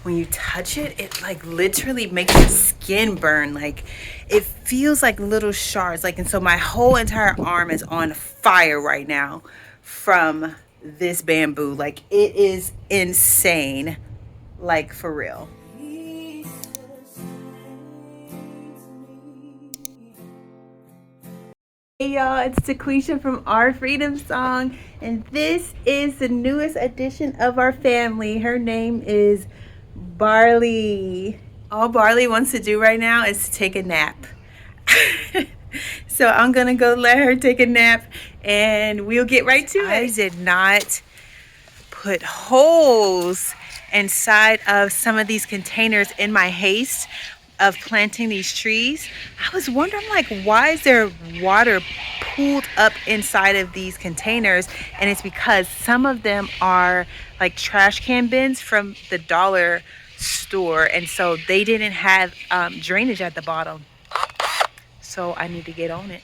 when you touch it, it like literally makes your skin burn. Like it feels like little shards. Like, and so my whole entire arm is on fire right now from this bamboo. Like it is insane. Like for real. Hey y'all, it's Taquisha from Our Freedom Song, and this is the newest addition of our family. Her name is Barley. All Barley wants to do right now is to take a nap. So I'm gonna go let her take a nap and we'll get right to it. I did not put holes inside of some of these containers in my haste of planting these trees. I was wondering, like, why is there water pooled up inside of these containers? And it's because some of them are like trash can bins from the dollar store, and so they didn't have drainage at the bottom. So I need to get on it.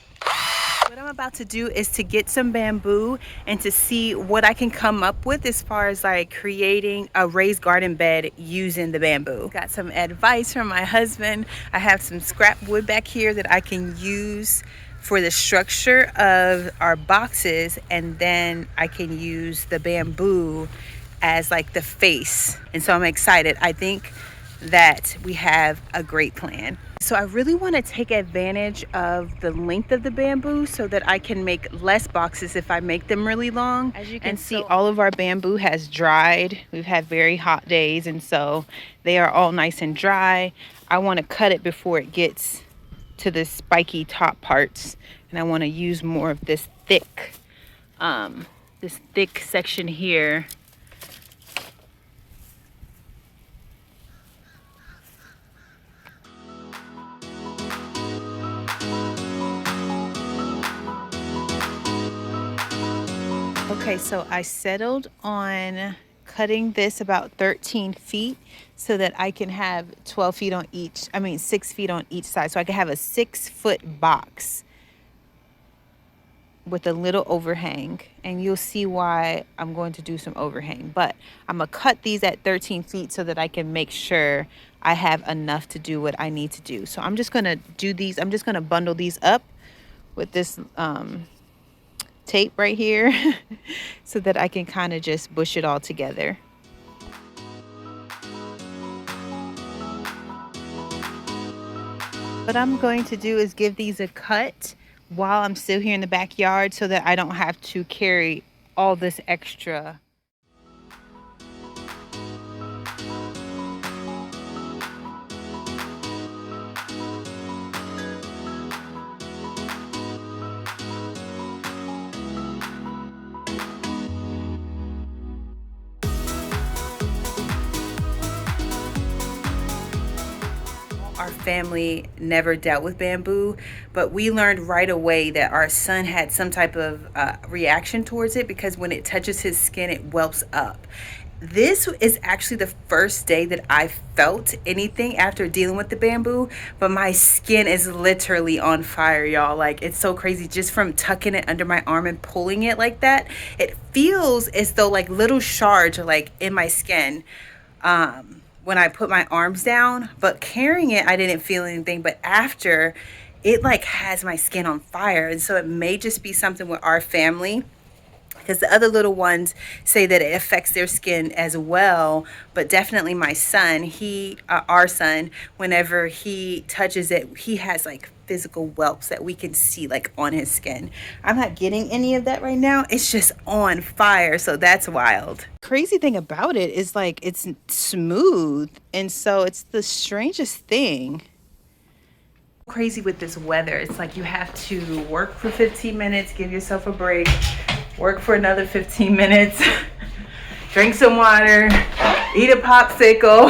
What I'm about to do is to get some bamboo and to see what I can come up with as far as like creating a raised garden bed using the bamboo. Got some advice from my husband. I have some scrap wood back here that I can use for the structure of our boxes, and then I can use the bamboo as like the face. And so I'm excited. I think that we have a great plan. So I really want to take advantage of the length of the bamboo so that I can make less boxes if I make them really long. As you can see, all of our bamboo has dried. We've had very hot days, and so they are all nice and dry. I want to cut it before it gets to the spiky top parts, and I want to use more of this thick section here. Okay, so I settled on cutting this about 13 feet so that I can have 12 feet on each, 6 feet on each side. So I can have a 6-foot box with a little overhang, and you'll see why I'm going to do some overhang. But I'm gonna cut these at 13 feet so that I can make sure I have enough to do what I need to do. So I'm just gonna do these. I'm just gonna bundle these up with this tape right here so that I can kind of just bush it all together. What I'm going to do is give these a cut while I'm still here in the backyard so that I don't have to carry all this extra. Our family never dealt with bamboo, but we learned right away that our son had some type of reaction towards it because when it touches his skin, it whelps up. This is actually the first day that I felt anything after dealing with the bamboo, but my skin is literally on fire, y'all. Like, it's so crazy. Just from tucking it under my arm and pulling it like that, it feels as though like little shards are like in my skin. When I put my arms down, but carrying it, I didn't feel anything. But after, it like has my skin on fire. And so it may just be something with our family, because the other little ones say that it affects their skin as well. But definitely my son, our son, whenever he touches it, he has like physical whelps that we can see like on his skin. I'm not getting any of that right now. It's just on fire. So that's wild. Crazy thing about it is like it's smooth. And so it's the strangest thing. Crazy with this weather. It's like you have to work for 15 minutes, give yourself a break, work for another 15 minutes, drink some water, eat a popsicle.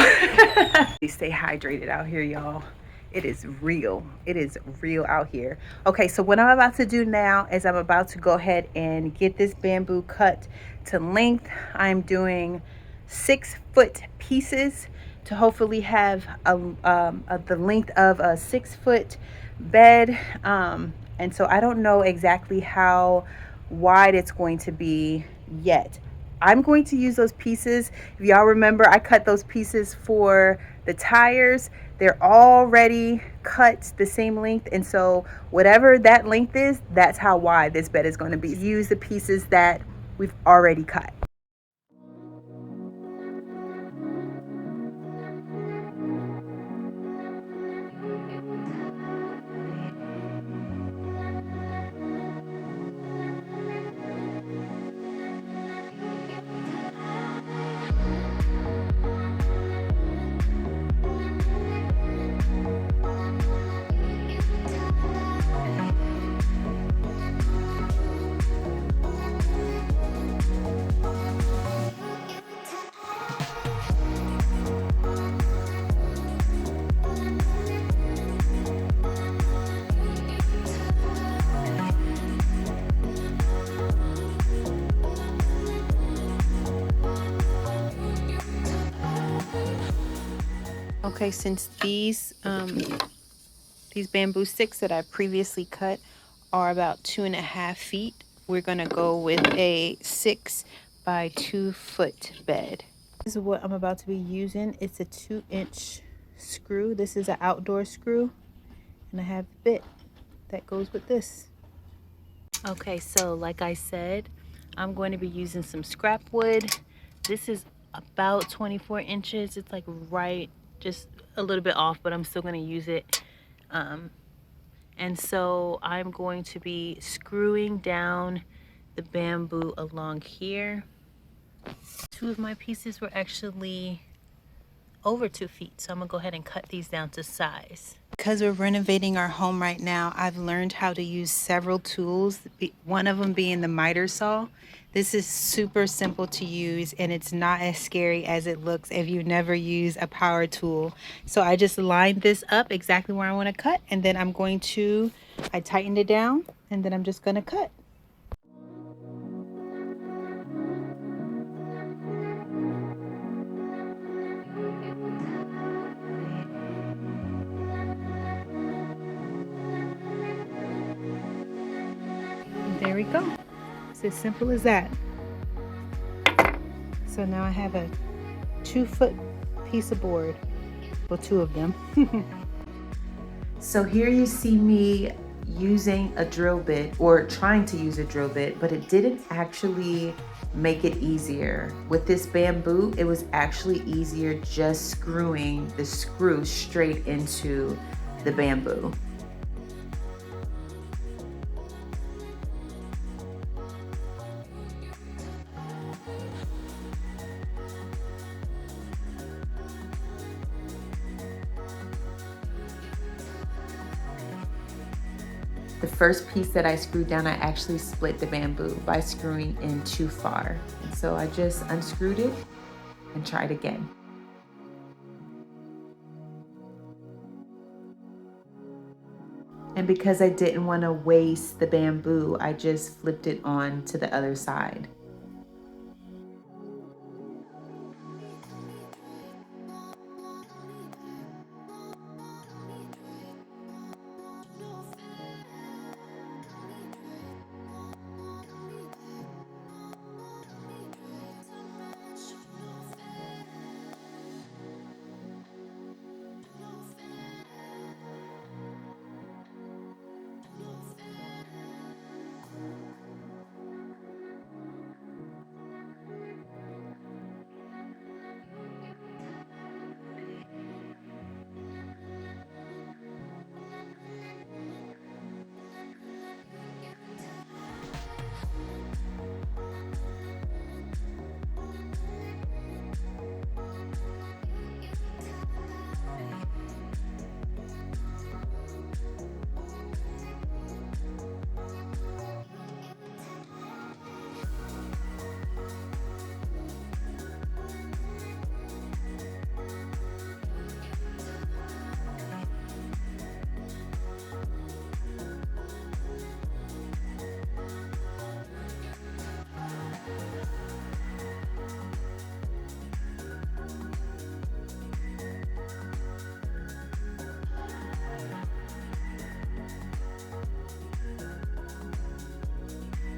Stay hydrated out here, y'all. It is real. It is real out here. Okay, so what I'm about to do now is I'm about to go ahead and get this bamboo cut to length. I'm doing 6-foot pieces to hopefully have the length of a 6-foot bed. And so I don't know exactly how wide it's going to be yet. I'm going to use those pieces. If y'all remember, I cut those pieces for the tires. They're already cut the same length, and so whatever that length is, that's how wide this bed is going to be. Use the pieces that we've already cut. Okay, since these bamboo sticks that I previously cut are about 2.5 feet, we're gonna go with a 6 by 2 foot bed. This is what I'm about to be using. It's a 2-inch screw. This is an outdoor screw, and I have a bit that goes with this. Okay, so like I said, I'm going to be using some scrap wood. This is about 24 inches. It's like right, just a little bit off, but I'm still going to use it. And so I'm going to be screwing down the bamboo along here. Two of my pieces were actually over 2 feet, so I'm gonna go ahead and cut these down to size. Because we're renovating our home right now, I've learned how to use several tools, one of them being the miter saw. This is super simple to use, and it's not as scary as it looks if you never use a power tool. So I just lined this up exactly where I want to cut, and then I tightened it down, and then I'm just gonna cut. There we go. It's as simple as that. So now I have a 2-foot piece of board. Well, two of them. So here you see me using a drill bit, or trying to use a drill bit, but it didn't actually make it easier. With this bamboo, it was actually easier just screwing the screw straight into the bamboo. The first piece that I screwed down, I actually split the bamboo by screwing in too far. And so I just unscrewed it and tried again. And because I didn't want to waste the bamboo, I just flipped it on to the other side.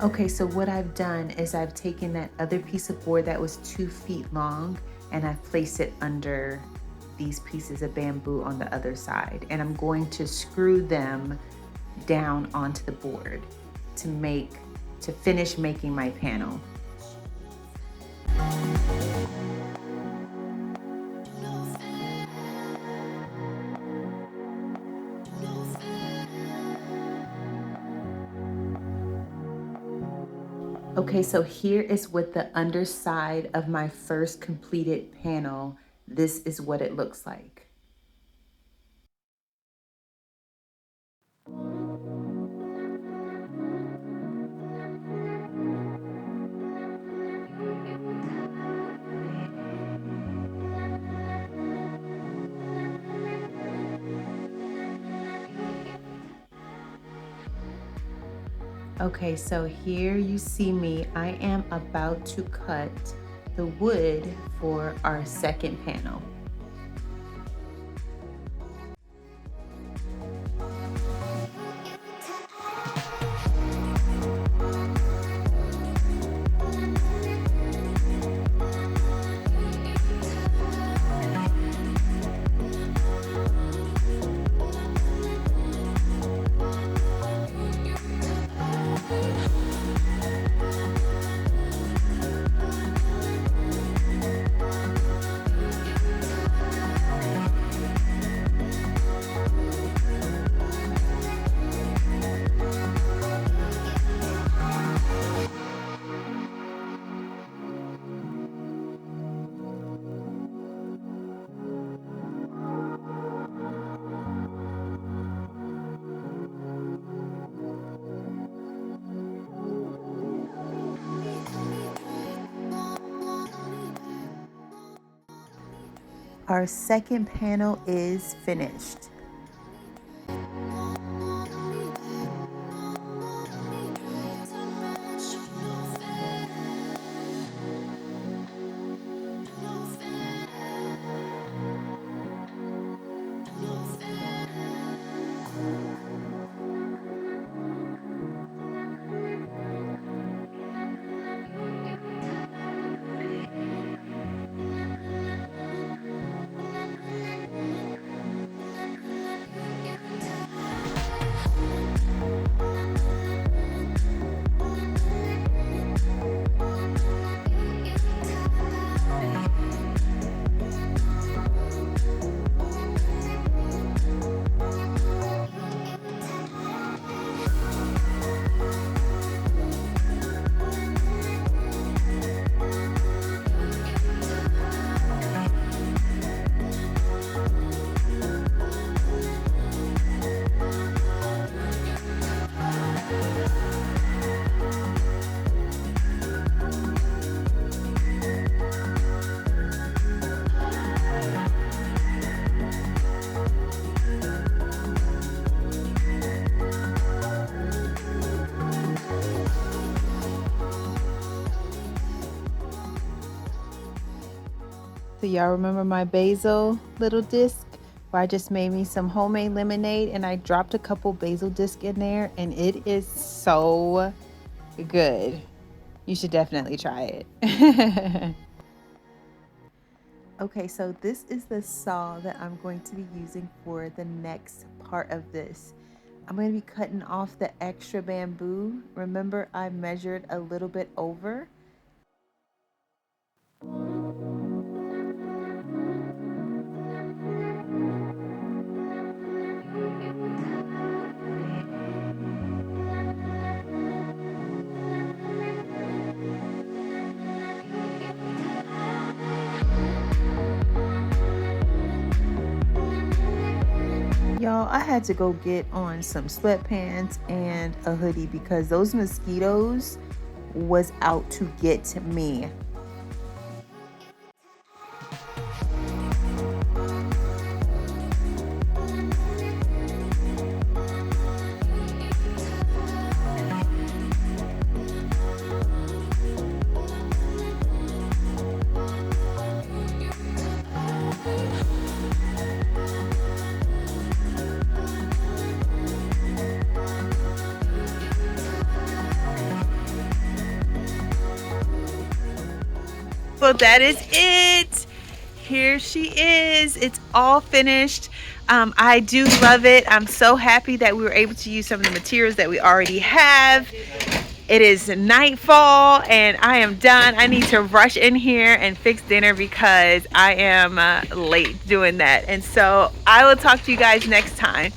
Okay, so what I've done is I've taken that other piece of board that was 2 feet long and I've placed it under these pieces of bamboo on the other side. And I'm going to screw them down onto the board to finish making my panel. Okay, so here is what the underside of my first completed panel, this is what it looks like. Okay, so here you see me. I am about to cut the wood for our second panel. Our second panel is finished. So y'all remember my basil little disc where I just made me some homemade lemonade and I dropped a couple basil discs in there and it is so good. You should definitely try it. Okay, so this is the saw that I'm going to be using for the next part of this. I'm going to be cutting off the extra bamboo. Remember, I measured a little bit over. Y'all, I had to go get on some sweatpants and a hoodie because those mosquitoes was out to get me. people, that is it. Here she is. It's all finished. I do love it. I'm so happy that we were able to use some of the materials that we already have. It is nightfall and I am done. I need to rush in here and fix dinner because I am late doing that. And so I will talk to you guys next time.